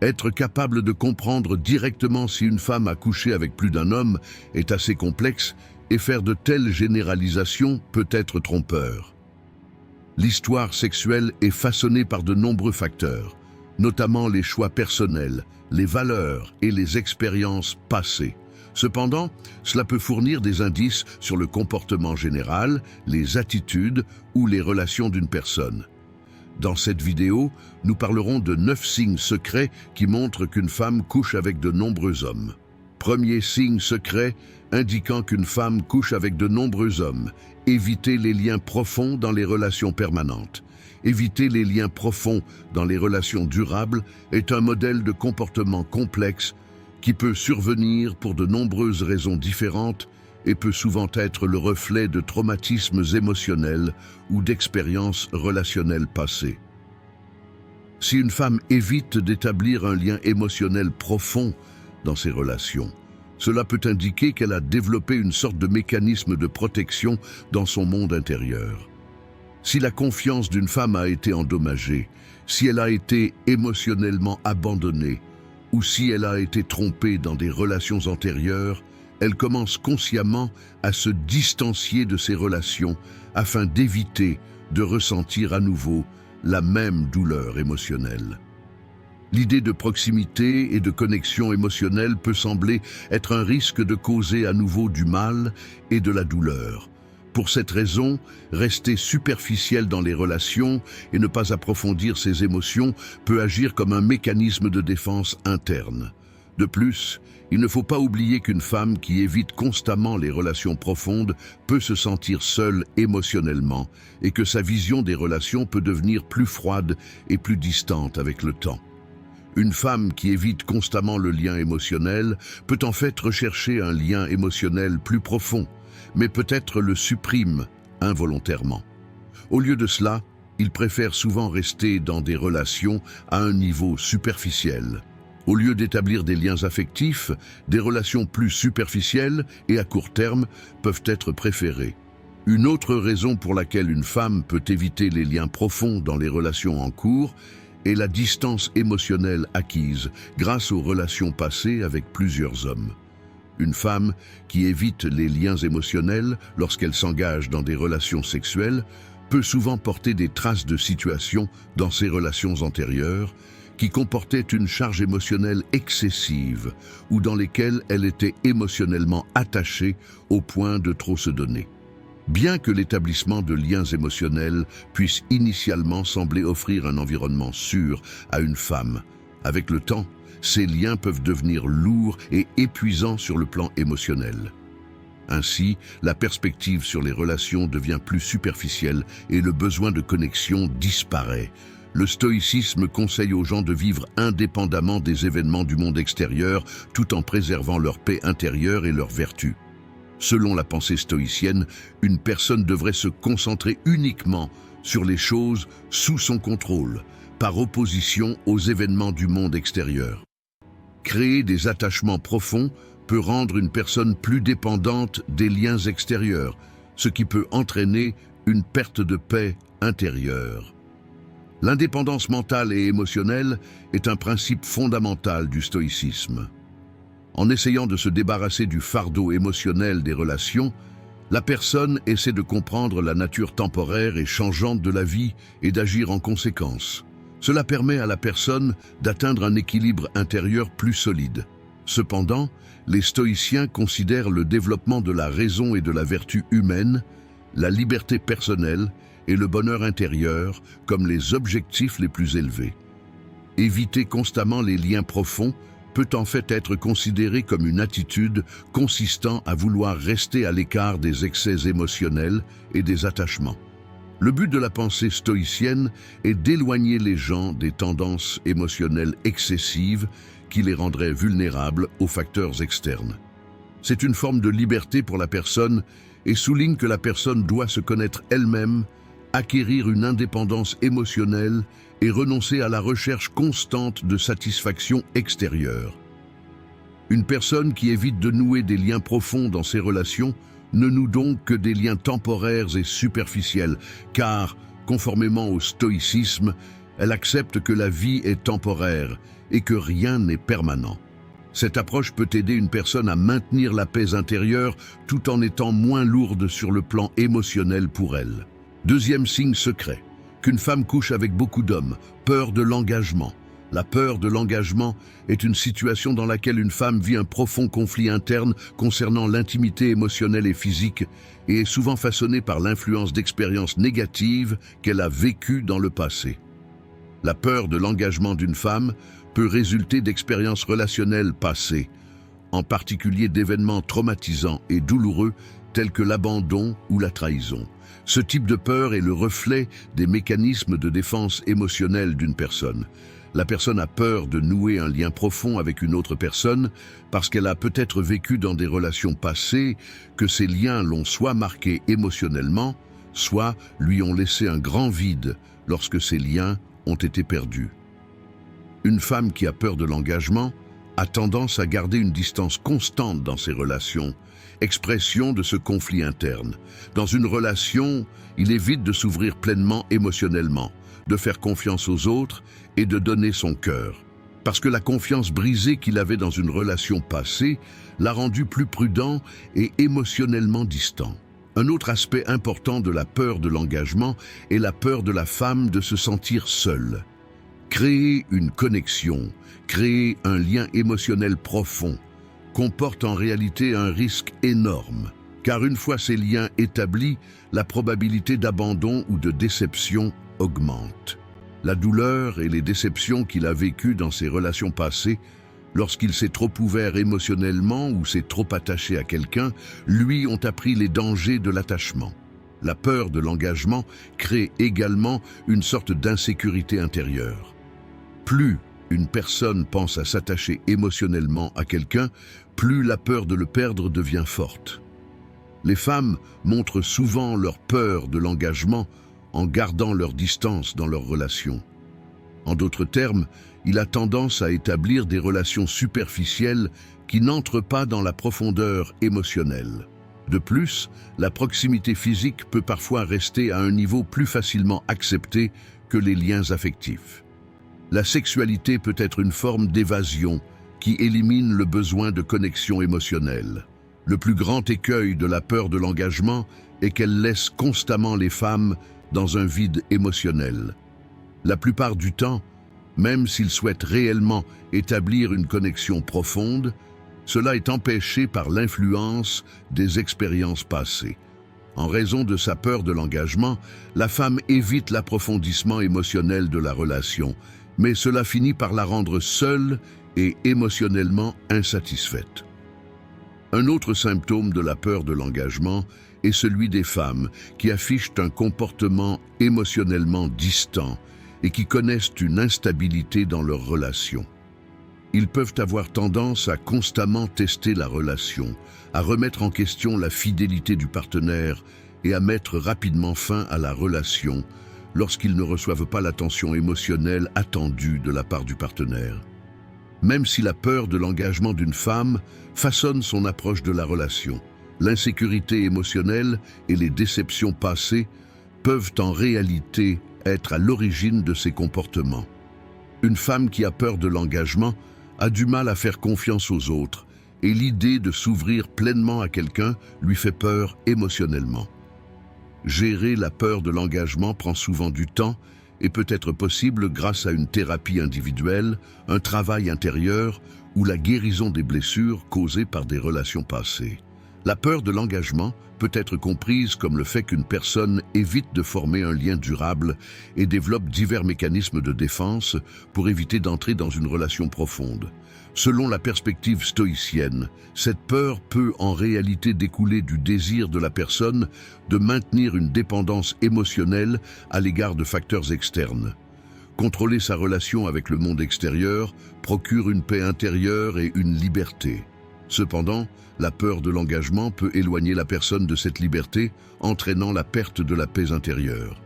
Être capable de comprendre directement si une femme a couché avec plus d'un homme est assez complexe et faire de telles généralisations peut être trompeur. L'histoire sexuelle est façonnée par de nombreux facteurs, notamment les choix personnels, les valeurs et les expériences passées. Cependant, cela peut fournir des indices sur le comportement général, les attitudes ou les relations d'une personne. Dans cette vidéo, nous parlerons de 9 signes secrets qui montrent qu'une femme couche avec de nombreux hommes. Premier signe secret indiquant qu'une femme couche avec de nombreux hommes. Éviter les liens profonds dans les relations permanentes. Éviter les liens profonds dans les relations durables est un modèle de comportement complexe qui peut survenir pour de nombreuses raisons différentes et peut souvent être le reflet de traumatismes émotionnels ou d'expériences relationnelles passées. Si une femme évite d'établir un lien émotionnel profond dans ses relations, cela peut indiquer qu'elle a développé une sorte de mécanisme de protection dans son monde intérieur. Si la confiance d'une femme a été endommagée, si elle a été émotionnellement abandonnée, ou si elle a été trompée dans des relations antérieures, elle commence consciemment à se distancier de ces relations afin d'éviter de ressentir à nouveau la même douleur émotionnelle. L'idée de proximité et de connexion émotionnelle peut sembler être un risque de causer à nouveau du mal et de la douleur. Pour cette raison, rester superficiel dans les relations et ne pas approfondir ses émotions peut agir comme un mécanisme de défense interne. De plus, il ne faut pas oublier qu'une femme qui évite constamment les relations profondes peut se sentir seule émotionnellement et que sa vision des relations peut devenir plus froide et plus distante avec le temps. Une femme qui évite constamment le lien émotionnel peut en fait rechercher un lien émotionnel plus profond, mais peut-être le supprime involontairement. Au lieu de cela, il préfère souvent rester dans des relations à un niveau superficiel. Au lieu d'établir des liens affectifs, des relations plus superficielles et à court terme peuvent être préférées. Une autre raison pour laquelle une femme peut éviter les liens profonds dans les relations en cours est la distance émotionnelle acquise grâce aux relations passées avec plusieurs hommes. Une femme qui évite les liens émotionnels lorsqu'elle s'engage dans des relations sexuelles peut souvent porter des traces de situations dans ses relations antérieures qui comportaient une charge émotionnelle excessive ou dans lesquelles elle était émotionnellement attachée au point de trop se donner. Bien que l'établissement de liens émotionnels puisse initialement sembler offrir un environnement sûr à une femme, avec le temps, ces liens peuvent devenir lourds et épuisants sur le plan émotionnel. Ainsi, la perspective sur les relations devient plus superficielle et le besoin de connexion disparaît. Le stoïcisme conseille aux gens de vivre indépendamment des événements du monde extérieur tout en préservant leur paix intérieure et leur vertu. Selon la pensée stoïcienne, une personne devrait se concentrer uniquement sur les choses sous son contrôle, par opposition aux événements du monde extérieur. Créer des attachements profonds peut rendre une personne plus dépendante des liens extérieurs, ce qui peut entraîner une perte de paix intérieure. L'indépendance mentale et émotionnelle est un principe fondamental du stoïcisme. En essayant de se débarrasser du fardeau émotionnel des relations, la personne essaie de comprendre la nature temporaire et changeante de la vie et d'agir en conséquence. Cela permet à la personne d'atteindre un équilibre intérieur plus solide. Cependant, les stoïciens considèrent le développement de la raison et de la vertu humaine, la liberté personnelle et le bonheur intérieur comme les objectifs les plus élevés. Éviter constamment les liens profonds peut en fait être considéré comme une attitude consistant à vouloir rester à l'écart des excès émotionnels et des attachements. Le but de la pensée stoïcienne est d'éloigner les gens des tendances émotionnelles excessives qui les rendraient vulnérables aux facteurs externes. C'est une forme de liberté pour la personne et souligne que la personne doit se connaître elle-même, acquérir une indépendance émotionnelle et renoncer à la recherche constante de satisfaction extérieure. Une personne qui évite de nouer des liens profonds dans ses relations ne noue donc que des liens temporaires et superficiels, car, conformément au stoïcisme, Elle accepte que la vie est temporaire et que rien n'est permanent. Cette approche peut aider une personne à maintenir la paix intérieure tout en étant moins lourde sur le plan émotionnel pour elle. Deuxième signe secret, qu'une femme couche avec beaucoup d'hommes, peur de l'engagement. La peur de l'engagement est une situation dans laquelle une femme vit un profond conflit interne concernant l'intimité émotionnelle et physique et est souvent façonnée par l'influence d'expériences négatives qu'elle a vécues dans le passé. La peur de l'engagement d'une femme peut résulter d'expériences relationnelles passées, en particulier d'événements traumatisants et douloureux tels que l'abandon ou la trahison. Ce type de peur est le reflet des mécanismes de défense émotionnelle d'une personne. La personne a peur de nouer un lien profond avec une autre personne parce qu'elle a peut-être vécu dans des relations passées que ces liens l'ont soit marqué émotionnellement, soit lui ont laissé un grand vide lorsque ces liens ont été perdus. Une femme qui a peur de l'engagement a tendance à garder une distance constante dans ses relations, expression de ce conflit interne. Dans une relation, il évite de s'ouvrir pleinement émotionnellement, de faire confiance aux autres et de donner son cœur. Parce que la confiance brisée qu'il avait dans une relation passée l'a rendu plus prudent et émotionnellement distant. Un autre aspect important de la peur de l'engagement est la peur de la femme de se sentir seule. Créer une connexion, créer un lien émotionnel profond, comporte en réalité un risque énorme, car une fois ces liens établis, la probabilité d'abandon ou de déception augmente. La douleur et les déceptions qu'il a vécues dans ses relations passées, lorsqu'il s'est trop ouvert émotionnellement ou s'est trop attaché à quelqu'un, lui ont appris les dangers de l'attachement. La peur de l'engagement crée également une sorte d'insécurité intérieure. Plus une personne pense à s'attacher émotionnellement à quelqu'un, plus la peur de le perdre devient forte. Les femmes montrent souvent leur peur de l'engagement en gardant leur distance dans leurs relations. En d'autres termes, il a tendance à établir des relations superficielles qui n'entrent pas dans la profondeur émotionnelle. De plus, la proximité physique peut parfois rester à un niveau plus facilement accepté que les liens affectifs. La sexualité peut être une forme d'évasion qui élimine le besoin de connexion émotionnelle. Le plus grand écueil de la peur de l'engagement est qu'elle laisse constamment les femmes dans un vide émotionnel. La plupart du temps, même s'ils souhaitent réellement établir une connexion profonde, cela est empêché par l'influence des expériences passées. En raison de sa peur de l'engagement, la femme évite l'approfondissement émotionnel de la relation, mais cela finit par la rendre seule et émotionnellement insatisfaite. Un autre symptôme de la peur de l'engagement est celui des femmes qui affichent un comportement émotionnellement distant et qui connaissent une instabilité dans leurs relations. Ils peuvent avoir tendance à constamment tester la relation, à remettre en question la fidélité du partenaire et à mettre rapidement fin à la relation lorsqu'ils ne reçoivent pas l'attention émotionnelle attendue de la part du partenaire. Même si la peur de l'engagement d'une femme façonne son approche de la relation, l'insécurité émotionnelle et les déceptions passées peuvent en réalité être à l'origine de ces comportements. Une femme qui a peur de l'engagement a du mal à faire confiance aux autres et l'idée de s'ouvrir pleinement à quelqu'un lui fait peur émotionnellement. Gérer la peur de l'engagement prend souvent du temps et peut être possible grâce à une thérapie individuelle, un travail intérieur ou la guérison des blessures causées par des relations passées. La peur de l'engagement peut être comprise comme le fait qu'une personne évite de former un lien durable et développe divers mécanismes de défense pour éviter d'entrer dans une relation profonde. Selon la perspective stoïcienne, cette peur peut en réalité découler du désir de la personne de maintenir une dépendance émotionnelle à l'égard de facteurs externes. Contrôler sa relation avec le monde extérieur procure une paix intérieure et une liberté. Cependant, la peur de l'engagement peut éloigner la personne de cette liberté, entraînant la perte de la paix intérieure.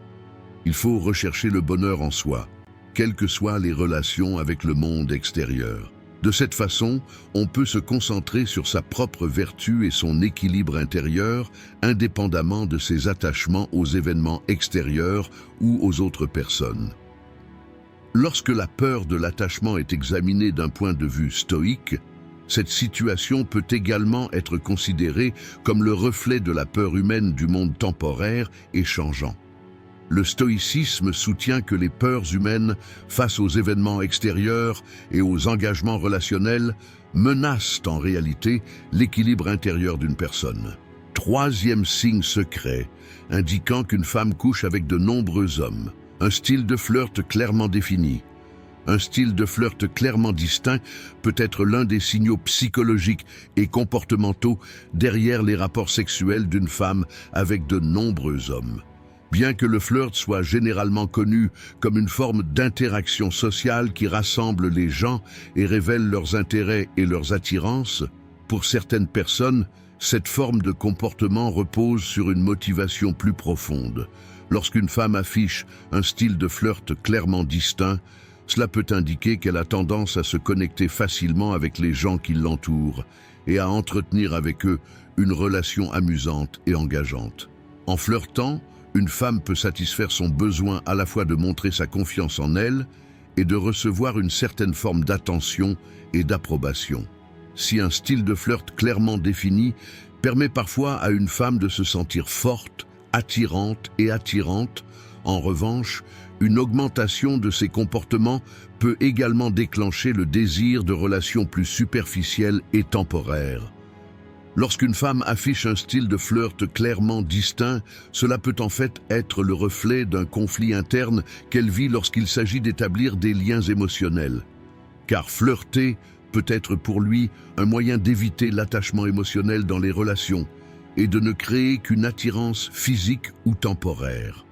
Il faut rechercher le bonheur en soi, quelles que soient les relations avec le monde extérieur. De cette façon, on peut se concentrer sur sa propre vertu et son équilibre intérieur, indépendamment de ses attachements aux événements extérieurs ou aux autres personnes. Lorsque la peur de l'attachement est examinée d'un point de vue stoïque, cette situation peut également être considérée comme le reflet de la peur humaine du monde temporaire et changeant. Le stoïcisme soutient que les peurs humaines face aux événements extérieurs et aux engagements relationnels menacent en réalité l'équilibre intérieur d'une personne. Troisième signe secret, indiquant qu'une femme couche avec de nombreux hommes. Un style de flirt clairement défini. Un style de flirt clairement distinct peut être l'un des signaux psychologiques et comportementaux derrière les rapports sexuels d'une femme avec de nombreux hommes. Bien que le flirt soit généralement connu comme une forme d'interaction sociale qui rassemble les gens et révèle leurs intérêts et leurs attirances, pour certaines personnes, cette forme de comportement repose sur une motivation plus profonde. Lorsqu'une femme affiche un style de flirt clairement distinct, cela peut indiquer qu'elle a tendance à se connecter facilement avec les gens qui l'entourent et à entretenir avec eux une relation amusante et engageante. En flirtant, une femme peut satisfaire son besoin à la fois de montrer sa confiance en elle et de recevoir une certaine forme d'attention et d'approbation. Si un style de flirt clairement défini permet parfois à une femme de se sentir forte, attirante et attirante, en revanche, une augmentation de ces comportements peut également déclencher le désir de relations plus superficielles et temporaires. Lorsqu'une femme affiche un style de flirt clairement distinct, cela peut en fait être le reflet d'un conflit interne qu'elle vit lorsqu'il s'agit d'établir des liens émotionnels. Car flirter peut être pour lui un moyen d'éviter l'attachement émotionnel dans les relations et de ne créer qu'une attirance physique ou temporaire.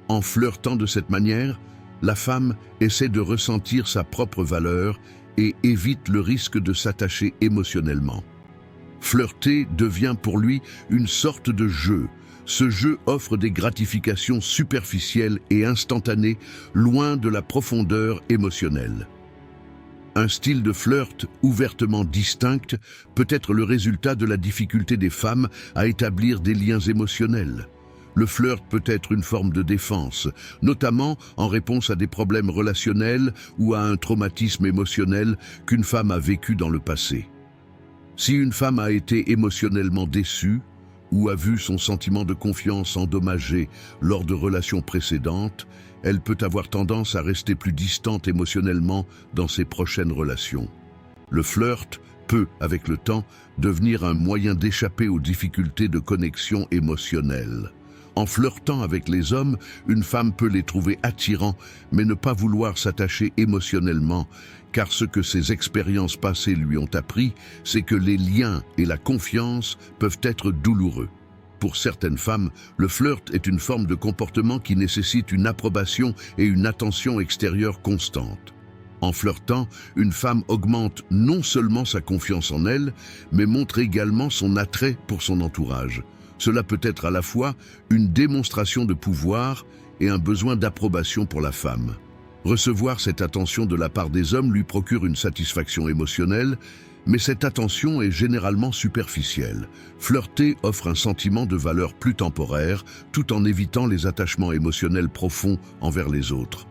En flirtant de cette manière, la femme essaie de ressentir sa propre valeur et évite le risque de s'attacher émotionnellement. Flirter devient pour lui une sorte de jeu. Ce jeu offre des gratifications superficielles et instantanées, loin de la profondeur émotionnelle. Un style de flirt ouvertement distinct peut être le résultat de la difficulté des femmes à établir des liens émotionnels. Le flirt peut être une forme de défense, notamment en réponse à des problèmes relationnels ou à un traumatisme émotionnel qu'une femme a vécu dans le passé. Si une femme a été émotionnellement déçue ou a vu son sentiment de confiance endommagé lors de relations précédentes, elle peut avoir tendance à rester plus distante émotionnellement dans ses prochaines relations. Le flirt peut, avec le temps, devenir un moyen d'échapper aux difficultés de connexion émotionnelle. En flirtant avec les hommes, une femme peut les trouver attirants, mais ne pas vouloir s'attacher émotionnellement, car ce que ses expériences passées lui ont appris, c'est que les liens et la confiance peuvent être douloureux. Pour certaines femmes, le flirt est une forme de comportement qui nécessite une approbation et une attention extérieure constante. En flirtant, une femme augmente non seulement sa confiance en elle, mais montre également son attrait pour son entourage. Cela peut être à la fois une démonstration de pouvoir et un besoin d'approbation pour la femme. Recevoir cette attention de la part des hommes lui procure une satisfaction émotionnelle, mais cette attention est généralement superficielle. Flirter offre un sentiment de valeur plus temporaire, tout en évitant les attachements émotionnels profonds envers les autres.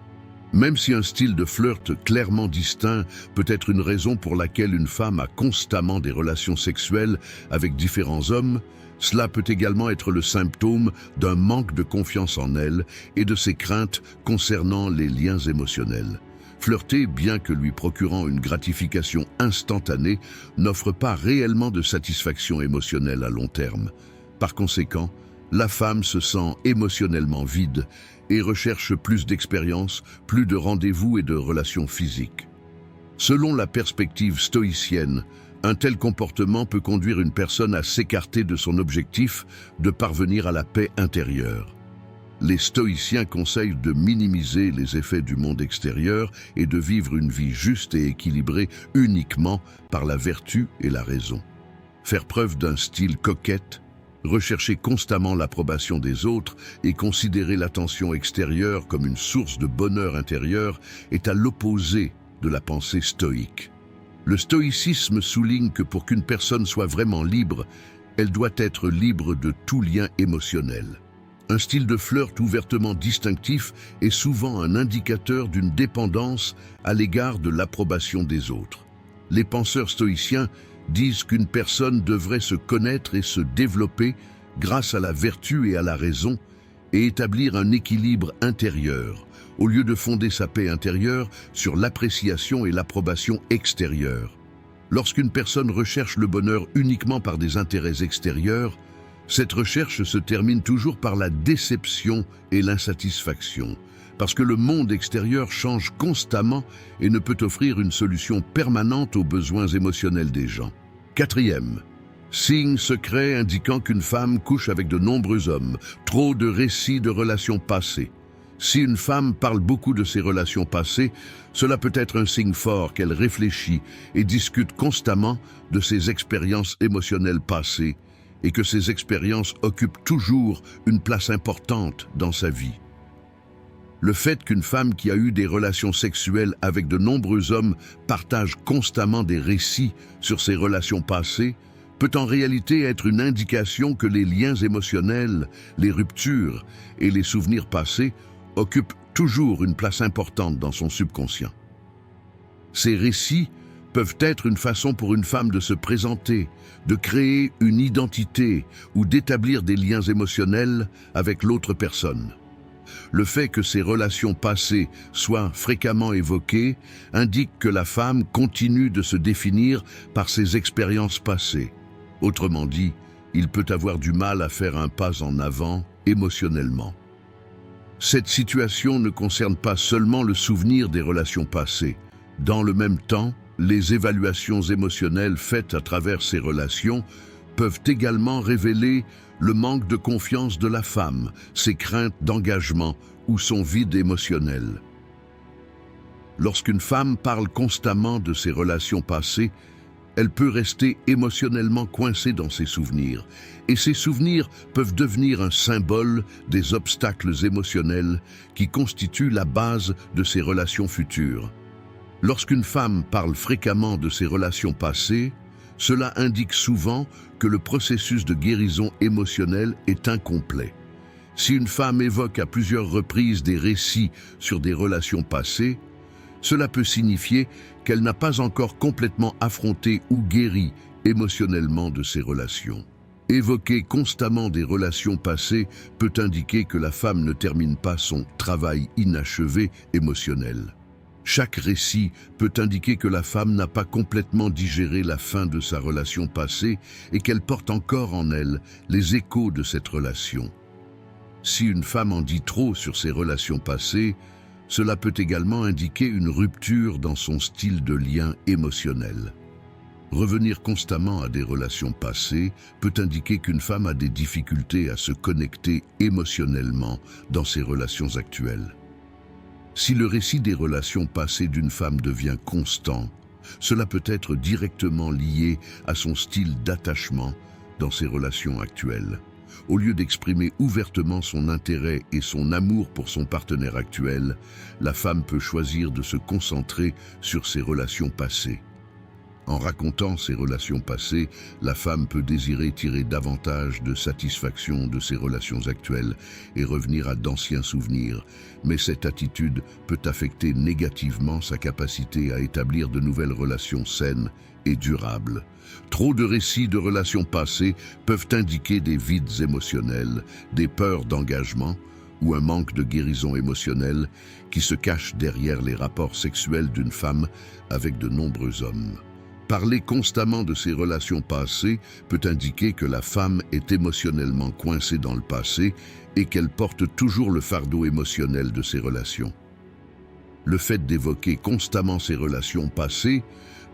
Même si un style de flirt clairement distinct peut être une raison pour laquelle une femme a constamment des relations sexuelles avec différents hommes, cela peut également être le symptôme d'un manque de confiance en elle et de ses craintes concernant les liens émotionnels. Flirter, bien que lui procurant une gratification instantanée, n'offre pas réellement de satisfaction émotionnelle à long terme. Par conséquent, la femme se sent émotionnellement vide et recherche plus d'expérience, plus de rendez-vous et de relations physiques. Selon la perspective stoïcienne, un tel comportement peut conduire une personne à s'écarter de son objectif de parvenir à la paix intérieure. Les stoïciens conseillent de minimiser les effets du monde extérieur et de vivre une vie juste et équilibrée uniquement par la vertu et la raison. Faire preuve d'un style coquette, rechercher constamment l'approbation des autres et considérer l'attention extérieure comme une source de bonheur intérieur est à l'opposé de la pensée stoïque. Le stoïcisme souligne que pour qu'une personne soit vraiment libre, elle doit être libre de tout lien émotionnel. Un style de flirt ouvertement distinctif est souvent un indicateur d'une dépendance à l'égard de l'approbation des autres. Les penseurs stoïciens disent qu'une personne devrait se connaître et se développer grâce à la vertu et à la raison et établir un équilibre intérieur, au lieu de fonder sa paix intérieure sur l'appréciation et l'approbation extérieure. Lorsqu'une personne recherche le bonheur uniquement par des intérêts extérieurs, cette recherche se termine toujours par la déception et l'insatisfaction, parce que le monde extérieur change constamment et ne peut offrir une solution permanente aux besoins émotionnels des gens. Quatrième, signe secret indiquant qu'une femme couche avec de nombreux hommes, trop de récits de relations passées. Si une femme parle beaucoup de ses relations passées, cela peut être un signe fort qu'elle réfléchit et discute constamment de ses expériences émotionnelles passées et que ces expériences occupent toujours une place importante dans sa vie. Le fait qu'une femme qui a eu des relations sexuelles avec de nombreux hommes partage constamment des récits sur ses relations passées peut en réalité être une indication que les liens émotionnels, les ruptures et les souvenirs passés occupent toujours une place importante dans son subconscient. Ces récits peuvent être une façon pour une femme de se présenter, de créer une identité ou d'établir des liens émotionnels avec l'autre personne. Le fait que ces relations passées soient fréquemment évoquées indique que la femme continue de se définir par ses expériences passées. Autrement dit, il peut avoir du mal à faire un pas en avant émotionnellement. Cette situation ne concerne pas seulement le souvenir des relations passées. Dans le même temps, les évaluations émotionnelles faites à travers ces relations peuvent également révéler le manque de confiance de la femme, ses craintes d'engagement ou son vide émotionnel. Lorsqu'une femme parle constamment de ses relations passées, elle peut rester émotionnellement coincée dans ses souvenirs, et ces souvenirs peuvent devenir un symbole des obstacles émotionnels qui constituent la base de ses relations futures. Lorsqu'une femme parle fréquemment de ses relations passées, cela indique souvent que le processus de guérison émotionnelle est incomplet. Si une femme évoque à plusieurs reprises des récits sur des relations passées, cela peut signifier qu'elle n'a pas encore complètement affronté ou guéri émotionnellement de ses relations. Évoquer constamment des relations passées peut indiquer que la femme ne termine pas son travail inachevé émotionnel. Chaque récit peut indiquer que la femme n'a pas complètement digéré la fin de sa relation passée et qu'elle porte encore en elle les échos de cette relation. Si une femme en dit trop sur ses relations passées, cela peut également indiquer une rupture dans son style de lien émotionnel. Revenir constamment à des relations passées peut indiquer qu'une femme a des difficultés à se connecter émotionnellement dans ses relations actuelles. Si le récit des relations passées d'une femme devient constant, cela peut être directement lié à son style d'attachement dans ses relations actuelles. Au lieu d'exprimer ouvertement son intérêt et son amour pour son partenaire actuel, la femme peut choisir de se concentrer sur ses relations passées. En racontant ses relations passées, la femme peut désirer tirer davantage de satisfaction de ses relations actuelles et revenir à d'anciens souvenirs, mais cette attitude peut affecter négativement sa capacité à établir de nouvelles relations saines et durables. Trop de récits de relations passées peuvent indiquer des vides émotionnels, des peurs d'engagement ou un manque de guérison émotionnelle qui se cache derrière les rapports sexuels d'une femme avec de nombreux hommes. Parler constamment de ses relations passées peut indiquer que la femme est émotionnellement coincée dans le passé et qu'elle porte toujours le fardeau émotionnel de ses relations. Le fait d'évoquer constamment ses relations passées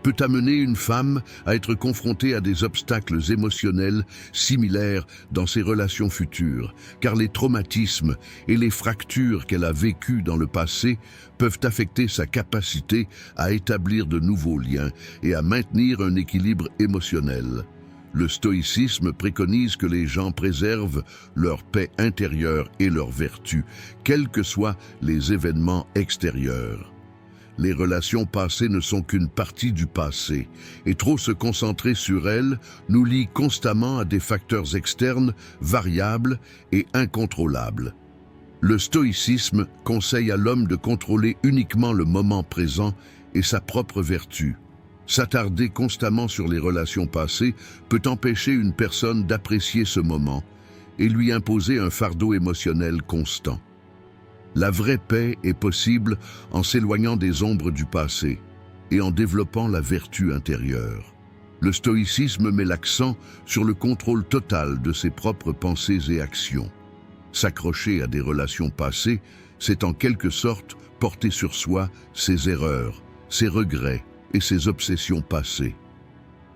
peut amener une femme à être confrontée à des obstacles émotionnels similaires dans ses relations futures, car les traumatismes et les fractures qu'elle a vécues dans le passé peuvent affecter sa capacité à établir de nouveaux liens et à maintenir un équilibre émotionnel. Le stoïcisme préconise que les gens préservent leur paix intérieure et leur vertu, quels que soient les événements extérieurs. Les relations passées ne sont qu'une partie du passé, et trop se concentrer sur elles nous lie constamment à des facteurs externes, variables et incontrôlables. Le stoïcisme conseille à l'homme de contrôler uniquement le moment présent et sa propre vertu. S'attarder constamment sur les relations passées peut empêcher une personne d'apprécier ce moment et lui imposer un fardeau émotionnel constant. La vraie paix est possible en s'éloignant des ombres du passé et en développant la vertu intérieure. Le stoïcisme met l'accent sur le contrôle total de ses propres pensées et actions. S'accrocher à des relations passées, c'est en quelque sorte porter sur soi ses erreurs, ses regrets et ses obsessions passées.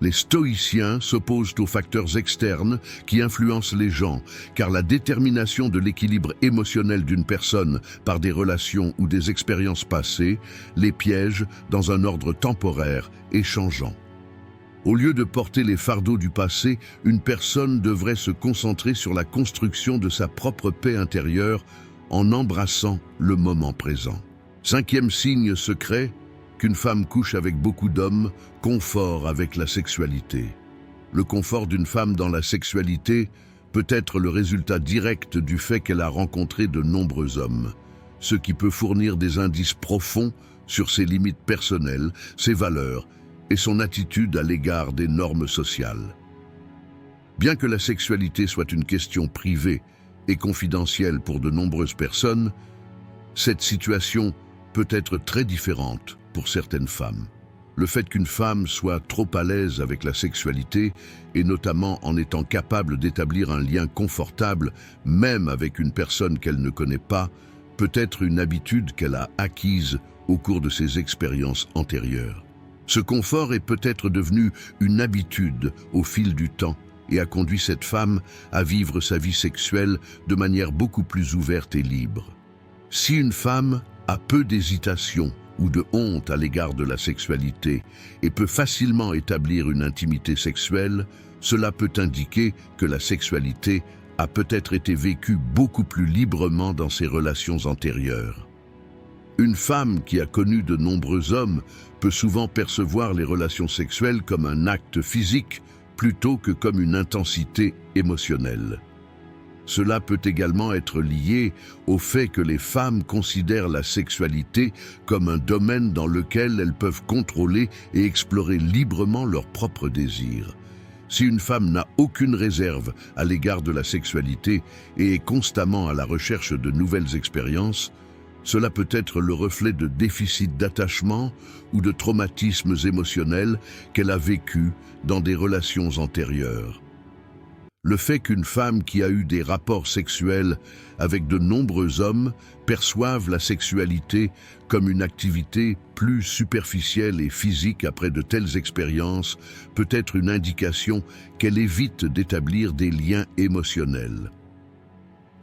Les stoïciens s'opposent aux facteurs externes qui influencent les gens, car la détermination de l'équilibre émotionnel d'une personne par des relations ou des expériences passées les piège dans un ordre temporaire et changeant. Au lieu de porter les fardeaux du passé, une personne devrait se concentrer sur la construction de sa propre paix intérieure en embrassant le moment présent. Cinquième signe secret, qu'une femme couche avec beaucoup d'hommes, confort avec la sexualité. Le confort d'une femme dans la sexualité peut être le résultat direct du fait qu'elle a rencontré de nombreux hommes, ce qui peut fournir des indices profonds sur ses limites personnelles, ses valeurs et son attitude à l'égard des normes sociales. Bien que la sexualité soit une question privée et confidentielle pour de nombreuses personnes, cette situation peut être très différente pour certaines femmes. Le fait qu'une femme soit trop à l'aise avec la sexualité, et notamment en étant capable d'établir un lien confortable, même avec une personne qu'elle ne connaît pas, peut être une habitude qu'elle a acquise au cours de ses expériences antérieures. Ce confort est peut-être devenu une habitude au fil du temps et a conduit cette femme à vivre sa vie sexuelle de manière beaucoup plus ouverte et libre. Si une femme a peu d'hésitation ou de honte à l'égard de la sexualité et peut facilement établir une intimité sexuelle, cela peut indiquer que la sexualité a peut-être été vécue beaucoup plus librement dans ses relations antérieures. Une femme qui a connu de nombreux hommes peut souvent percevoir les relations sexuelles comme un acte physique plutôt que comme une intensité émotionnelle. Cela peut également être lié au fait que les femmes considèrent la sexualité comme un domaine dans lequel elles peuvent contrôler et explorer librement leurs propres désirs. Si une femme n'a aucune réserve à l'égard de la sexualité et est constamment à la recherche de nouvelles expériences, cela peut être le reflet de déficits d'attachement ou de traumatismes émotionnels qu'elle a vécus dans des relations antérieures. Le fait qu'une femme qui a eu des rapports sexuels avec de nombreux hommes perçoive la sexualité comme une activité plus superficielle et physique après de telles expériences peut être une indication qu'elle évite d'établir des liens émotionnels.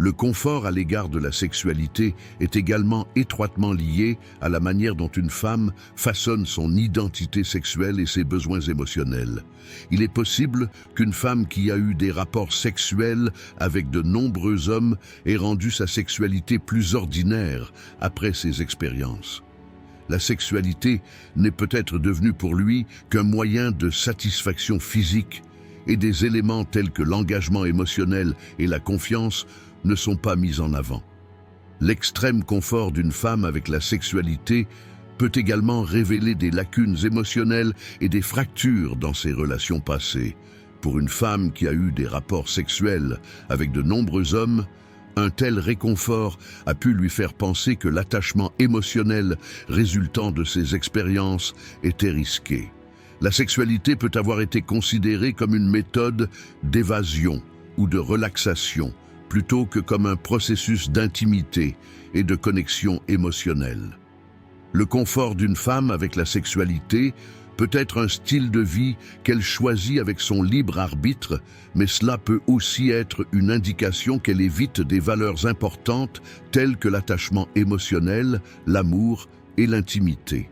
Le confort à l'égard de la sexualité est également étroitement lié à la manière dont une femme façonne son identité sexuelle et ses besoins émotionnels. Il est possible qu'une femme qui a eu des rapports sexuels avec de nombreux hommes ait rendu sa sexualité plus ordinaire après ces expériences. La sexualité n'est peut-être devenue pour lui qu'un moyen de satisfaction physique et des éléments tels que l'engagement émotionnel et la confiance ne sont pas mis en avant. L'extrême confort d'une femme avec la sexualité peut également révéler des lacunes émotionnelles et des fractures dans ses relations passées. Pour une femme qui a eu des rapports sexuels avec de nombreux hommes, un tel réconfort a pu lui faire penser que l'attachement émotionnel résultant de ces expériences était risqué. La sexualité peut avoir été considérée comme une méthode d'évasion ou de relaxation, plutôt que comme un processus d'intimité et de connexion émotionnelle. Le confort d'une femme avec la sexualité peut être un style de vie qu'elle choisit avec son libre arbitre, mais cela peut aussi être une indication qu'elle évite des valeurs importantes telles que l'attachement émotionnel, l'amour et l'intimité.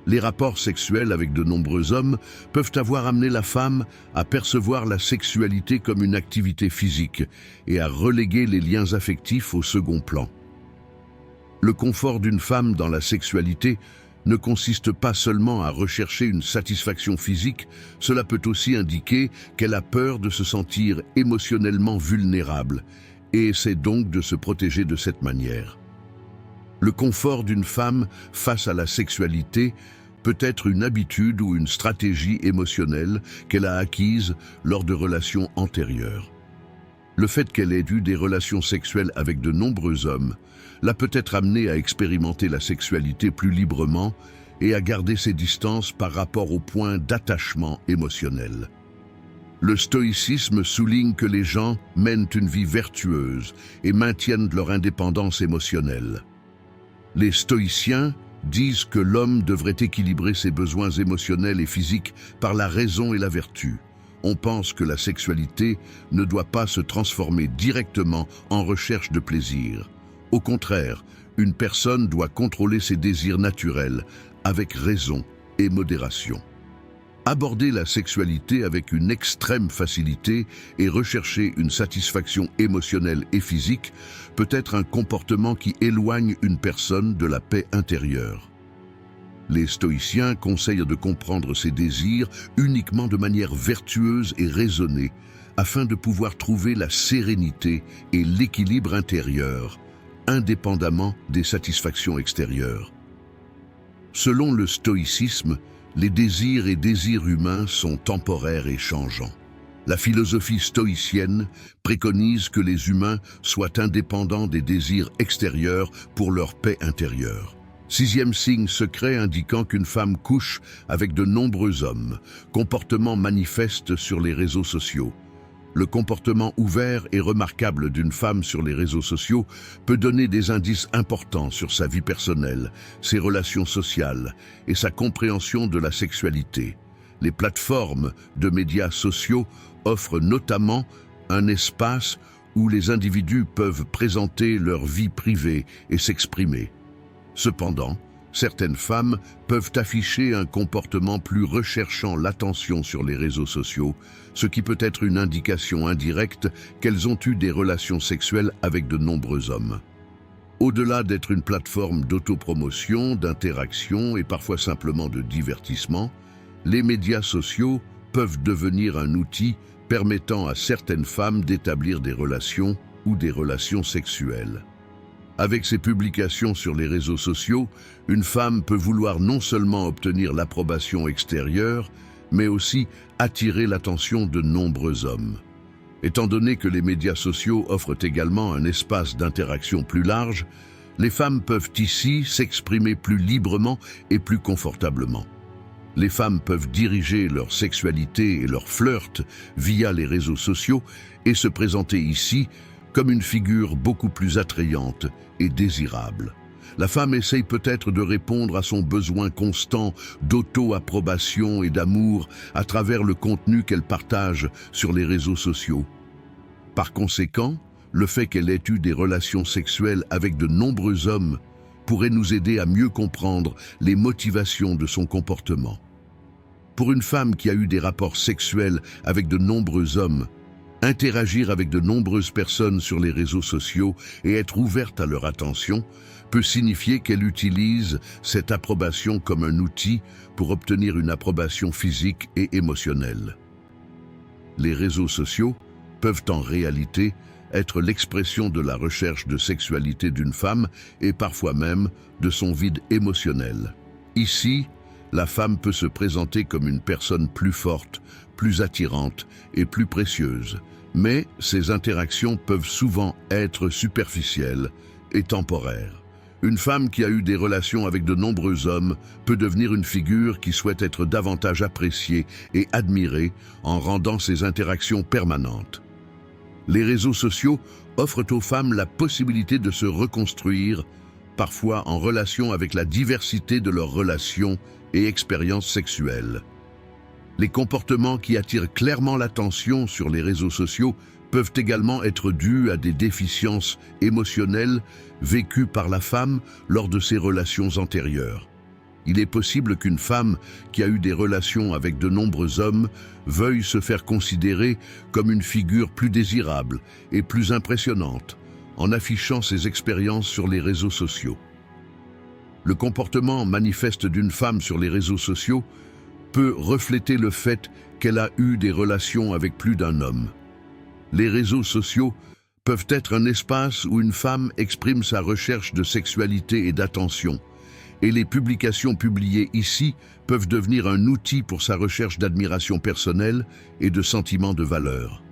Les rapports sexuels avec de nombreux hommes peuvent avoir amené la femme à percevoir la sexualité comme une activité physique et à reléguer les liens affectifs au second plan. Le confort d'une femme dans la sexualité ne consiste pas seulement à rechercher une satisfaction physique, cela peut aussi indiquer qu'elle a peur de se sentir émotionnellement vulnérable et essaie donc de se protéger de cette manière. Le confort d'une femme face à la sexualité peut être une habitude ou une stratégie émotionnelle qu'elle a acquise lors de relations antérieures. Le fait qu'elle ait eu des relations sexuelles avec de nombreux hommes l'a peut-être amenée à expérimenter la sexualité plus librement et à garder ses distances par rapport au point d'attachement émotionnel. Le stoïcisme souligne que les gens mènent une vie vertueuse et maintiennent leur indépendance émotionnelle. Les stoïciens disent que l'homme devrait équilibrer ses besoins émotionnels et physiques par la raison et la vertu. On pense que la sexualité ne doit pas se transformer directement en recherche de plaisir. Au contraire, une personne doit contrôler ses désirs naturels avec raison et modération. Aborder la sexualité avec une extrême facilité et rechercher une satisfaction émotionnelle et physique peut être un comportement qui éloigne une personne de la paix intérieure. Les stoïciens conseillent de comprendre ses désirs uniquement de manière vertueuse et raisonnée afin de pouvoir trouver la sérénité et l'équilibre intérieur, indépendamment des satisfactions extérieures. Selon le stoïcisme, les désirs et désirs humains sont temporaires et changeants. La philosophie stoïcienne préconise que les humains soient indépendants des désirs extérieurs pour leur paix intérieure. Sixième signe secret indiquant qu'une femme couche avec de nombreux hommes, comportement manifeste sur les réseaux sociaux. Le comportement ouvert et remarquable d'une femme sur les réseaux sociaux peut donner des indices importants sur sa vie personnelle, ses relations sociales et sa compréhension de la sexualité. Les plateformes de médias sociaux offrent notamment un espace où les individus peuvent présenter leur vie privée et s'exprimer. Cependant, certaines femmes peuvent afficher un comportement plus recherchant l'attention sur les réseaux sociaux, ce qui peut être une indication indirecte qu'elles ont eu des relations sexuelles avec de nombreux hommes. Au-delà d'être une plateforme d'autopromotion, d'interaction et parfois simplement de divertissement, les médias sociaux peuvent devenir un outil permettant à certaines femmes d'établir des relations ou des relations sexuelles. Avec ses publications sur les réseaux sociaux, une femme peut vouloir non seulement obtenir l'approbation extérieure, mais aussi attirer l'attention de nombreux hommes. Étant donné que les médias sociaux offrent également un espace d'interaction plus large, les femmes peuvent ici s'exprimer plus librement et plus confortablement. Les femmes peuvent diriger leur sexualité et leur flirt via les réseaux sociaux et se présenter ici comme une figure beaucoup plus attrayante et désirable. La femme essaye peut-être de répondre à son besoin constant d'auto-approbation et d'amour à travers le contenu qu'elle partage sur les réseaux sociaux. Par conséquent, le fait qu'elle ait eu des relations sexuelles avec de nombreux hommes pourrait nous aider à mieux comprendre les motivations de son comportement. Pour une femme qui a eu des rapports sexuels avec de nombreux hommes, interagir avec de nombreuses personnes sur les réseaux sociaux et être ouverte à leur attention peut signifier qu'elle utilise cette approbation comme un outil pour obtenir une approbation physique et émotionnelle. Les réseaux sociaux peuvent en réalité être l'expression de la recherche de sexualité d'une femme et parfois même de son vide émotionnel. Ici, la femme peut se présenter comme une personne plus forte, plus attirante et plus précieuse, mais ces interactions peuvent souvent être superficielles et temporaires. Une femme qui a eu des relations avec de nombreux hommes peut devenir une figure qui souhaite être davantage appréciée et admirée en rendant ces interactions permanentes. Les réseaux sociaux offrent aux femmes la possibilité de se reconstruire, parfois en relation avec la diversité de leurs relations et expériences sexuelles. Les comportements qui attirent clairement l'attention sur les réseaux sociaux peuvent également être dus à des déficiences émotionnelles vécues par la femme lors de ses relations antérieures. Il est possible qu'une femme qui a eu des relations avec de nombreux hommes veuille se faire considérer comme une figure plus désirable et plus impressionnante en affichant ses expériences sur les réseaux sociaux. Le comportement manifeste d'une femme sur les réseaux sociaux peut refléter le fait qu'elle a eu des relations avec plus d'un homme. Les réseaux sociaux peuvent être un espace où une femme exprime sa recherche de sexualité et d'attention, et les publications publiées ici peuvent devenir un outil pour sa recherche d'admiration personnelle et de sentiment de valeur.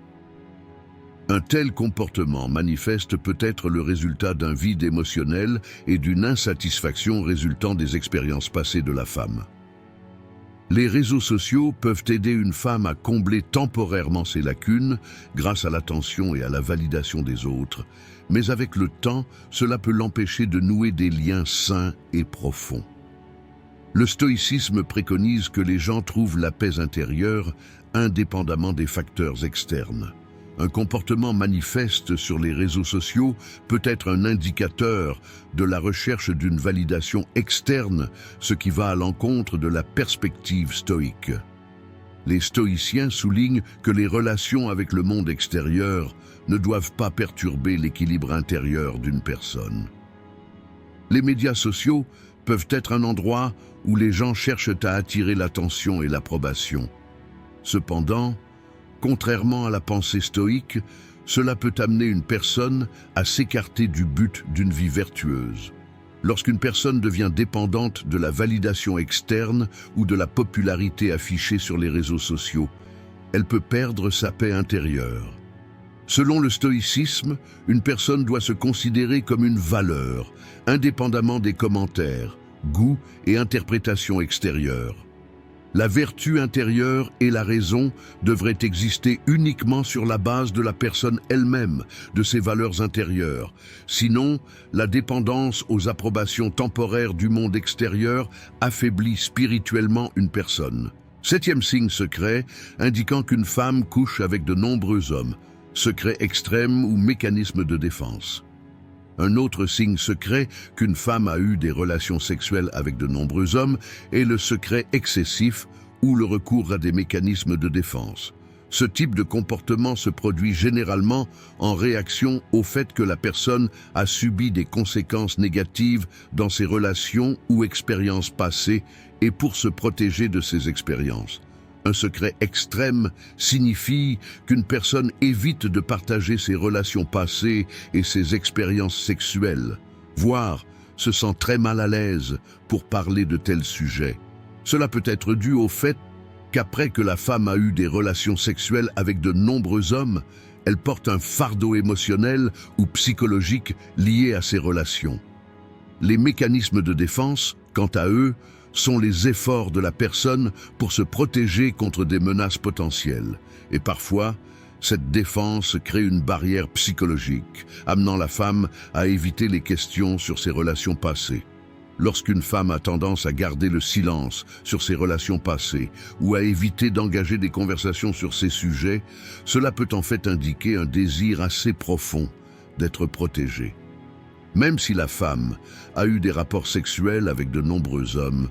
Un tel comportement manifeste peut être le résultat d'un vide émotionnel et d'une insatisfaction résultant des expériences passées de la femme. Les réseaux sociaux peuvent aider une femme à combler temporairement ses lacunes grâce à l'attention et à la validation des autres, mais avec le temps, cela peut l'empêcher de nouer des liens sains et profonds. Le stoïcisme préconise que les gens trouvent la paix intérieure indépendamment des facteurs externes. Un comportement manifeste sur les réseaux sociaux peut être un indicateur de la recherche d'une validation externe, ce qui va à l'encontre de la perspective stoïque. Les stoïciens soulignent que les relations avec le monde extérieur ne doivent pas perturber l'équilibre intérieur d'une personne. Les médias sociaux peuvent être un endroit où les gens cherchent à attirer l'attention et l'approbation. Cependant, contrairement à la pensée stoïque, cela peut amener une personne à s'écarter du but d'une vie vertueuse. Lorsqu'une personne devient dépendante de la validation externe ou de la popularité affichée sur les réseaux sociaux, elle peut perdre sa paix intérieure. Selon le stoïcisme, une personne doit se considérer comme une valeur, indépendamment des commentaires, goûts et interprétations extérieures. La vertu intérieure et la raison devraient exister uniquement sur la base de la personne elle-même, de ses valeurs intérieures. Sinon, la dépendance aux approbations temporaires du monde extérieur affaiblit spirituellement une personne. Septième signe secret, indiquant qu'une femme couche avec de nombreux hommes. Secret extrême ou mécanisme de défense. Un autre signe secret qu'une femme a eu des relations sexuelles avec de nombreux hommes est le secret excessif ou le recours à des mécanismes de défense. Ce type de comportement se produit généralement en réaction au fait que la personne a subi des conséquences négatives dans ses relations ou expériences passées et pour se protéger de ces expériences. Un secret extrême signifie qu'une personne évite de partager ses relations passées et ses expériences sexuelles, voire se sent très mal à l'aise pour parler de tels sujets. Cela peut être dû au fait qu'après que la femme a eu des relations sexuelles avec de nombreux hommes, elle porte un fardeau émotionnel ou psychologique lié à ces relations. Les mécanismes de défense, quant à eux, sont les efforts de la personne pour se protéger contre des menaces potentielles. Et parfois, cette défense crée une barrière psychologique, amenant la femme à éviter les questions sur ses relations passées. Lorsqu'une femme a tendance à garder le silence sur ses relations passées ou à éviter d'engager des conversations sur ces sujets, cela peut en fait indiquer un désir assez profond d'être protégée. Même si la femme a eu des rapports sexuels avec de nombreux hommes,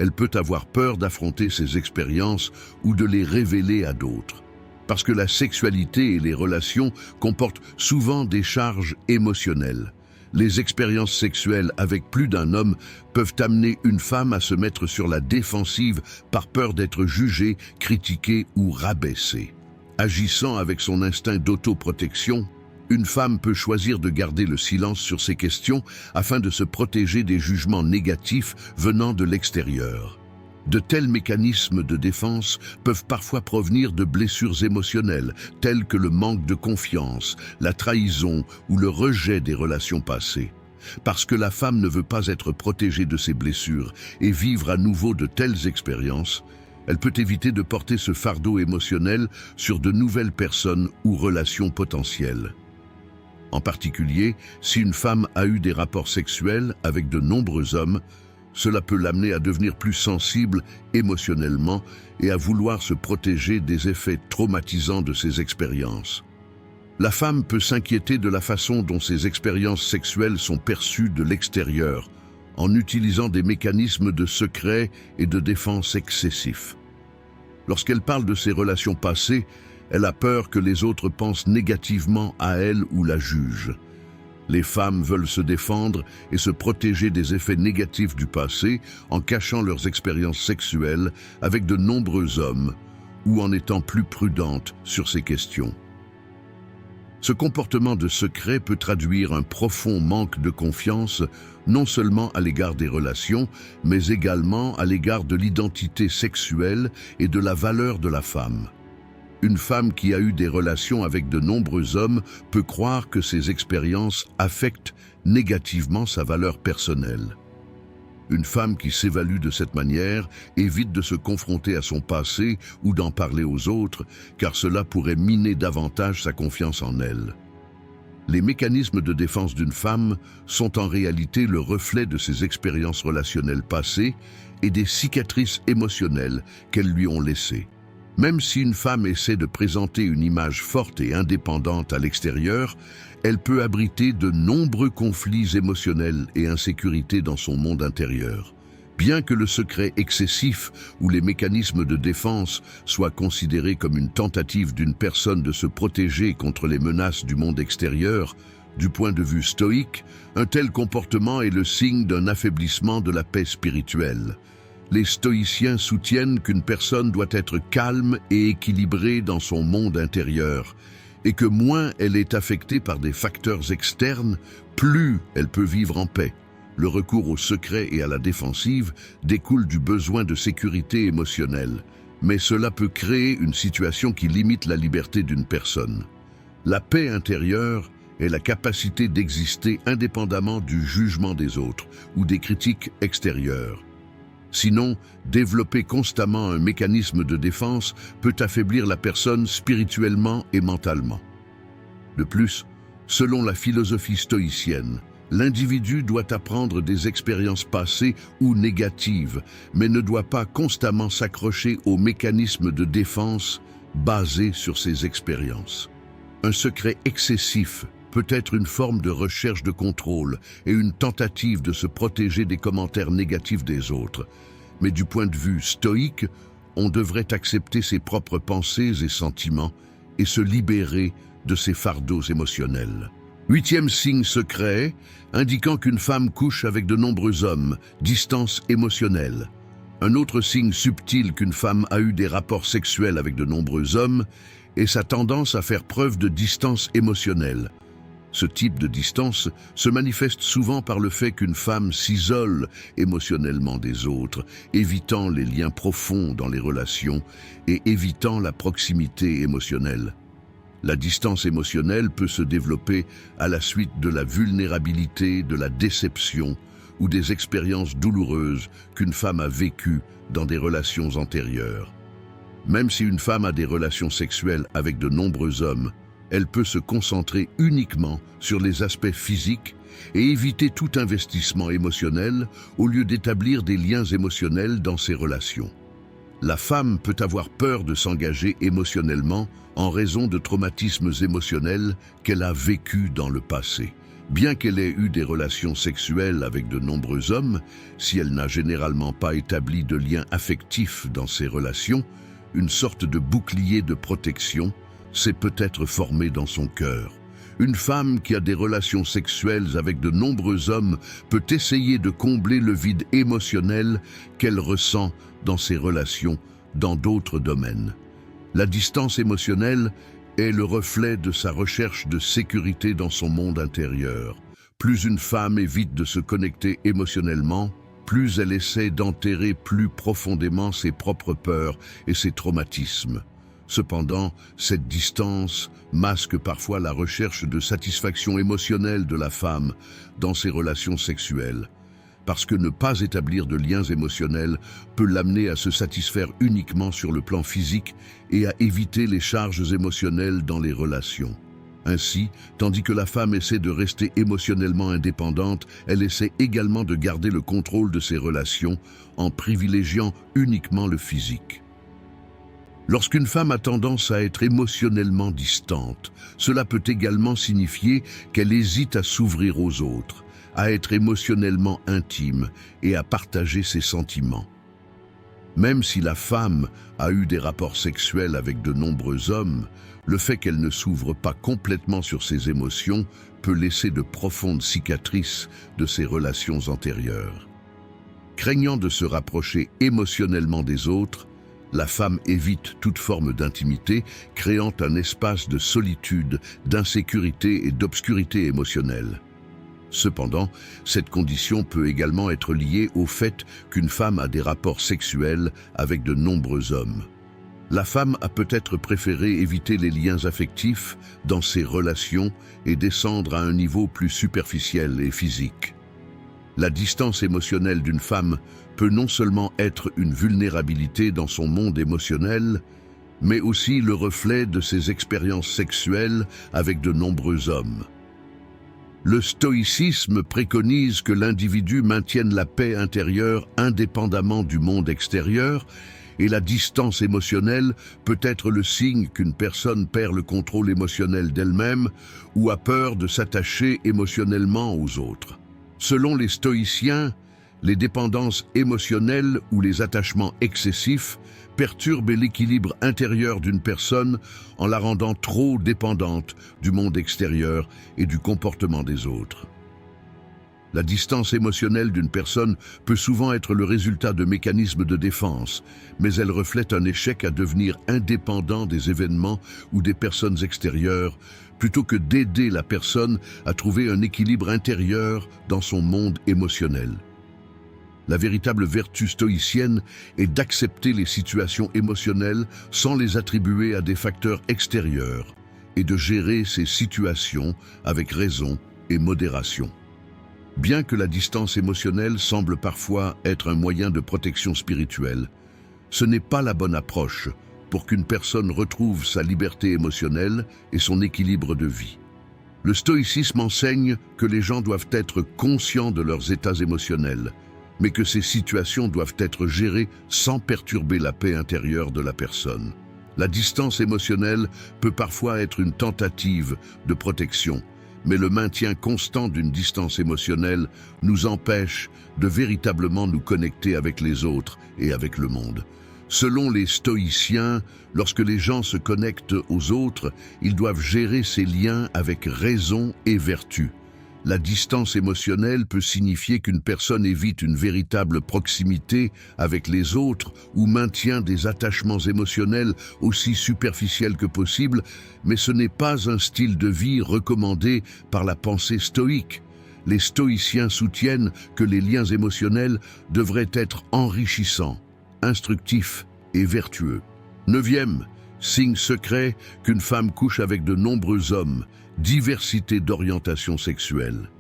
elle peut avoir peur d'affronter ses expériences ou de les révéler à d'autres. Parce que la sexualité et les relations comportent souvent des charges émotionnelles. Les expériences sexuelles avec plus d'un homme peuvent amener une femme à se mettre sur la défensive par peur d'être jugée, critiquée ou rabaissée. Agissant avec son instinct d'autoprotection, une femme peut choisir de garder le silence sur ces questions afin de se protéger des jugements négatifs venant de l'extérieur. De tels mécanismes de défense peuvent parfois provenir de blessures émotionnelles, telles que le manque de confiance, la trahison ou le rejet des relations passées. Parce que la femme ne veut pas être protégée de ces blessures et vivre à nouveau de telles expériences, elle peut éviter de porter ce fardeau émotionnel sur de nouvelles personnes ou relations potentielles. En particulier, si une femme a eu des rapports sexuels avec de nombreux hommes, cela peut l'amener à devenir plus sensible émotionnellement et à vouloir se protéger des effets traumatisants de ces expériences. La femme peut s'inquiéter de la façon dont ces expériences sexuelles sont perçues de l'extérieur, en utilisant des mécanismes de secret et de défense excessifs. Lorsqu'elle parle de ses relations passées, elle a peur que les autres pensent négativement à elle ou la jugent. Les femmes veulent se défendre et se protéger des effets négatifs du passé en cachant leurs expériences sexuelles avec de nombreux hommes ou en étant plus prudentes sur ces questions. Ce comportement de secret peut traduire un profond manque de confiance, non seulement à l'égard des relations, mais également à l'égard de l'identité sexuelle et de la valeur de la femme. Une femme qui a eu des relations avec de nombreux hommes peut croire que ces expériences affectent négativement sa valeur personnelle. Une femme qui s'évalue de cette manière évite de se confronter à son passé ou d'en parler aux autres, car cela pourrait miner davantage sa confiance en elle. Les mécanismes de défense d'une femme sont en réalité le reflet de ses expériences relationnelles passées et des cicatrices émotionnelles qu'elles lui ont laissées. Même si une femme essaie de présenter une image forte et indépendante à l'extérieur, elle peut abriter de nombreux conflits émotionnels et insécurités dans son monde intérieur. Bien que le secret excessif ou les mécanismes de défense soient considérés comme une tentative d'une personne de se protéger contre les menaces du monde extérieur, du point de vue stoïque, un tel comportement est le signe d'un affaiblissement de la paix spirituelle. Les stoïciens soutiennent qu'une personne doit être calme et équilibrée dans son monde intérieur, et que moins elle est affectée par des facteurs externes, plus elle peut vivre en paix. Le recours au secret et à la défensive découle du besoin de sécurité émotionnelle, mais cela peut créer une situation qui limite la liberté d'une personne. La paix intérieure est la capacité d'exister indépendamment du jugement des autres ou des critiques extérieures. Sinon, développer constamment un mécanisme de défense peut affaiblir la personne spirituellement et mentalement. De plus, selon la philosophie stoïcienne, l'individu doit apprendre des expériences passées ou négatives, mais ne doit pas constamment s'accrocher aux mécanismes de défense basés sur ces expériences. Un secret excessif peut être une forme de recherche de contrôle et une tentative de se protéger des commentaires négatifs des autres. Mais du point de vue stoïque, on devrait accepter ses propres pensées et sentiments et se libérer de ses fardeaux émotionnels. 8e signe secret, indiquant qu'une femme couche avec de nombreux hommes, distance émotionnelle. Un autre signe subtil qu'une femme a eu des rapports sexuels avec de nombreux hommes est sa tendance à faire preuve de distance émotionnelle. Ce type de distance se manifeste souvent par le fait qu'une femme s'isole émotionnellement des autres, évitant les liens profonds dans les relations et évitant la proximité émotionnelle. La distance émotionnelle peut se développer à la suite de la vulnérabilité, de la déception ou des expériences douloureuses qu'une femme a vécues dans des relations antérieures. Même si une femme a des relations sexuelles avec de nombreux hommes, elle peut se concentrer uniquement sur les aspects physiques et éviter tout investissement émotionnel au lieu d'établir des liens émotionnels dans ses relations. La femme peut avoir peur de s'engager émotionnellement en raison de traumatismes émotionnels qu'elle a vécus dans le passé. Bien qu'elle ait eu des relations sexuelles avec de nombreux hommes, si elle n'a généralement pas établi de lien affectif dans ses relations, une sorte de bouclier de protection s'est peut-être formé dans son cœur. Une femme qui a des relations sexuelles avec de nombreux hommes peut essayer de combler le vide émotionnel qu'elle ressent dans ses relations dans d'autres domaines. La distance émotionnelle est le reflet de sa recherche de sécurité dans son monde intérieur. Plus une femme évite de se connecter émotionnellement, plus elle essaie d'enterrer plus profondément ses propres peurs et ses traumatismes. Cependant, cette distance masque parfois la recherche de satisfaction émotionnelle de la femme dans ses relations sexuelles, parce que ne pas établir de liens émotionnels peut l'amener à se satisfaire uniquement sur le plan physique et à éviter les charges émotionnelles dans les relations. Ainsi, tandis que la femme essaie de rester émotionnellement indépendante, elle essaie également de garder le contrôle de ses relations en privilégiant uniquement le physique. Lorsqu'une femme a tendance à être émotionnellement distante, cela peut également signifier qu'elle hésite à s'ouvrir aux autres, à être émotionnellement intime et à partager ses sentiments. Même si la femme a eu des rapports sexuels avec de nombreux hommes, le fait qu'elle ne s'ouvre pas complètement sur ses émotions peut laisser de profondes cicatrices de ses relations antérieures. Craignant de se rapprocher émotionnellement des autres, la femme évite toute forme d'intimité, créant un espace de solitude, d'insécurité et d'obscurité émotionnelle. Cependant, cette condition peut également être liée au fait qu'une femme a des rapports sexuels avec de nombreux hommes. La femme a peut-être préféré éviter les liens affectifs dans ses relations et descendre à un niveau plus superficiel et physique. La distance émotionnelle d'une femme peut non seulement être une vulnérabilité dans son monde émotionnel, mais aussi le reflet de ses expériences sexuelles avec de nombreux hommes. Le stoïcisme préconise que l'individu maintienne la paix intérieure indépendamment du monde extérieur, et la distance émotionnelle peut être le signe qu'une personne perd le contrôle émotionnel d'elle-même ou a peur de s'attacher émotionnellement aux autres. Selon les stoïciens, les dépendances émotionnelles ou les attachements excessifs perturbent l'équilibre intérieur d'une personne en la rendant trop dépendante du monde extérieur et du comportement des autres. La distance émotionnelle d'une personne peut souvent être le résultat de mécanismes de défense, mais elle reflète un échec à devenir indépendant des événements ou des personnes extérieures, plutôt que d'aider la personne à trouver un équilibre intérieur dans son monde émotionnel. La véritable vertu stoïcienne est d'accepter les situations émotionnelles sans les attribuer à des facteurs extérieurs et de gérer ces situations avec raison et modération. Bien que la distance émotionnelle semble parfois être un moyen de protection spirituelle, ce n'est pas la bonne approche pour qu'une personne retrouve sa liberté émotionnelle et son équilibre de vie. Le stoïcisme enseigne que les gens doivent être conscients de leurs états émotionnels, mais que ces situations doivent être gérées sans perturber la paix intérieure de la personne. La distance émotionnelle peut parfois être une tentative de protection, mais le maintien constant d'une distance émotionnelle nous empêche de véritablement nous connecter avec les autres et avec le monde. Selon les stoïciens, lorsque les gens se connectent aux autres, ils doivent gérer ces liens avec raison et vertu. La distance émotionnelle peut signifier qu'une personne évite une véritable proximité avec les autres ou maintient des attachements émotionnels aussi superficiels que possible, mais ce n'est pas un style de vie recommandé par la pensée stoïque. Les stoïciens soutiennent que les liens émotionnels devraient être enrichissants, instructifs et vertueux. 9e, signe secret qu'une femme couche avec de nombreux hommes. Diversité d'orientation sexuelle.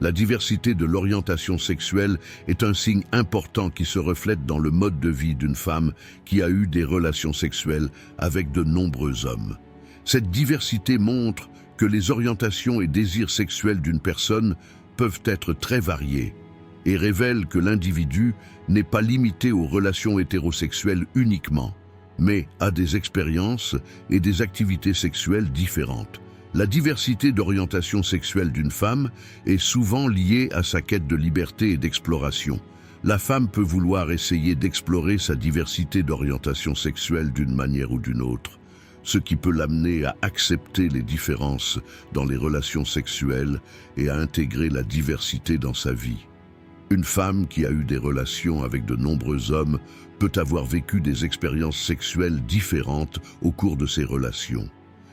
La diversité de l'orientation sexuelle est un signe important qui se reflète dans le mode de vie d'une femme qui a eu des relations sexuelles avec de nombreux hommes. Cette diversité montre que les orientations et désirs sexuels d'une personne peuvent être très variés et révèle que l'individu n'est pas limité aux relations hétérosexuelles uniquement, mais a des expériences et des activités sexuelles différentes. La diversité d'orientation sexuelle d'une femme est souvent liée à sa quête de liberté et d'exploration. La femme peut vouloir essayer d'explorer sa diversité d'orientation sexuelle d'une manière ou d'une autre, ce qui peut l'amener à accepter les différences dans les relations sexuelles et à intégrer la diversité dans sa vie. Une femme qui a eu des relations avec de nombreux hommes peut avoir vécu des expériences sexuelles différentes au cours de ces relations.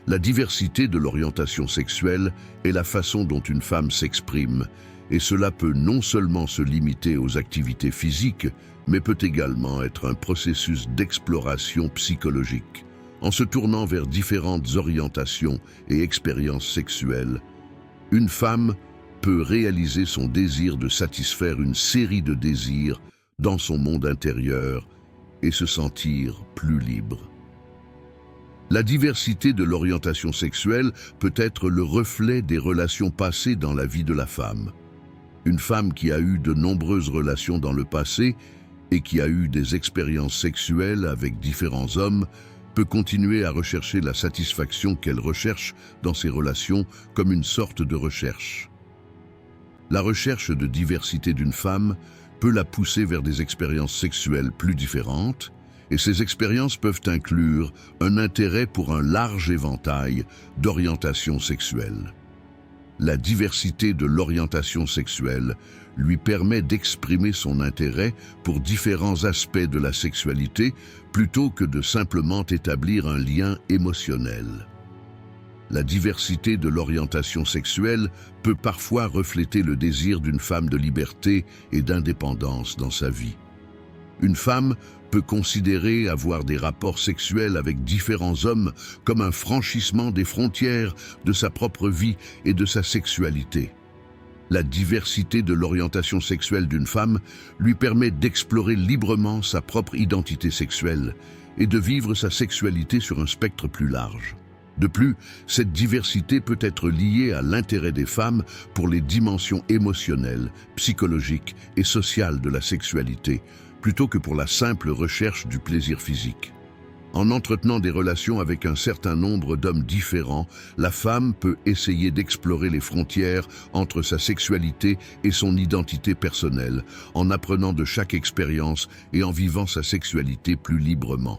La diversité de l'orientation sexuelle est la façon dont une femme s'exprime, et cela peut non seulement se limiter aux activités physiques, mais peut également être un processus d'exploration psychologique. En se tournant vers différentes orientations et expériences sexuelles, une femme peut réaliser son désir de satisfaire une série de désirs dans son monde intérieur et se sentir plus libre. La diversité de l'orientation sexuelle peut être le reflet des relations passées dans la vie de la femme. Une femme qui a eu de nombreuses relations dans le passé et qui a eu des expériences sexuelles avec différents hommes peut continuer à rechercher la satisfaction qu'elle recherche dans ses relations comme une sorte de recherche. La recherche de diversité d'une femme peut la pousser vers des expériences sexuelles plus différentes, et ces expériences peuvent inclure un intérêt pour un large éventail d'orientations sexuelles. La diversité de l'orientation sexuelle lui permet d'exprimer son intérêt pour différents aspects de la sexualité plutôt que de simplement établir un lien émotionnel. La diversité de l'orientation sexuelle peut parfois refléter le désir d'une femme de liberté et d'indépendance dans sa vie. Une femme peut considérer avoir des rapports sexuels avec différents hommes comme un franchissement des frontières de sa propre vie et de sa sexualité. La diversité de l'orientation sexuelle d'une femme lui permet d'explorer librement sa propre identité sexuelle et de vivre sa sexualité sur un spectre plus large. De plus, cette diversité peut être liée à l'intérêt des femmes pour les dimensions émotionnelles, psychologiques et sociales de la sexualité, plutôt que pour la simple recherche du plaisir physique. En entretenant des relations avec un certain nombre d'hommes différents, la femme peut essayer d'explorer les frontières entre sa sexualité et son identité personnelle, en apprenant de chaque expérience et en vivant sa sexualité plus librement.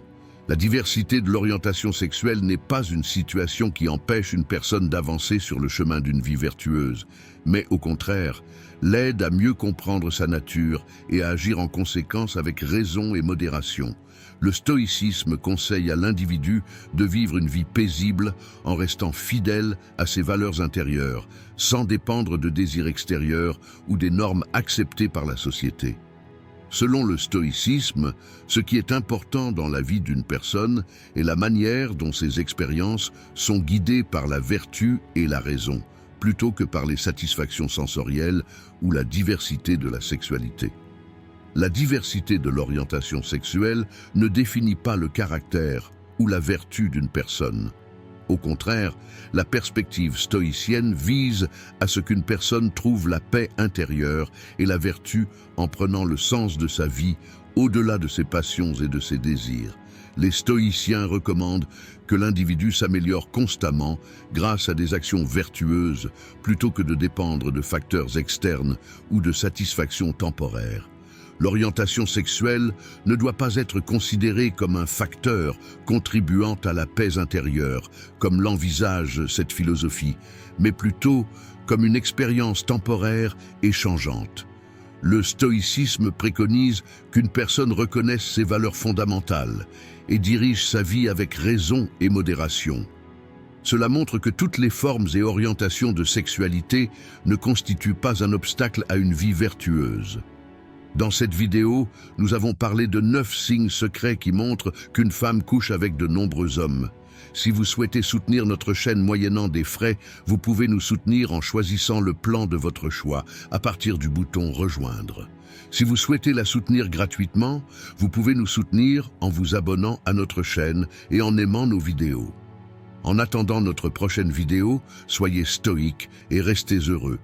La diversité de l'orientation sexuelle n'est pas une situation qui empêche une personne d'avancer sur le chemin d'une vie vertueuse, mais au contraire, l'aide à mieux comprendre sa nature et à agir en conséquence avec raison et modération. Le stoïcisme conseille à l'individu de vivre une vie paisible en restant fidèle à ses valeurs intérieures, sans dépendre de désirs extérieurs ou des normes acceptées par la société. Selon le stoïcisme, ce qui est important dans la vie d'une personne est la manière dont ses expériences sont guidées par la vertu et la raison, plutôt que par les satisfactions sensorielles ou la diversité de la sexualité. La diversité de l'orientation sexuelle ne définit pas le caractère ou la vertu d'une personne. Au contraire, la perspective stoïcienne vise à ce qu'une personne trouve la paix intérieure et la vertu en prenant le sens de sa vie au-delà de ses passions et de ses désirs. Les stoïciens recommandent que l'individu s'améliore constamment grâce à des actions vertueuses plutôt que de dépendre de facteurs externes ou de satisfactions temporaires. L'orientation sexuelle ne doit pas être considérée comme un facteur contribuant à la paix intérieure, comme l'envisage cette philosophie, mais plutôt comme une expérience temporaire et changeante. Le stoïcisme préconise qu'une personne reconnaisse ses valeurs fondamentales et dirige sa vie avec raison et modération. Cela montre que toutes les formes et orientations de sexualité ne constituent pas un obstacle à une vie vertueuse. Dans cette vidéo, nous avons parlé de 9 signes secrets qui montrent qu'une femme couche avec de nombreux hommes. Si vous souhaitez soutenir notre chaîne moyennant des frais, vous pouvez nous soutenir en choisissant le plan de votre choix à partir du bouton « Rejoindre ». Si vous souhaitez la soutenir gratuitement, vous pouvez nous soutenir en vous abonnant à notre chaîne et en aimant nos vidéos. En attendant notre prochaine vidéo, soyez stoïques et restez heureux.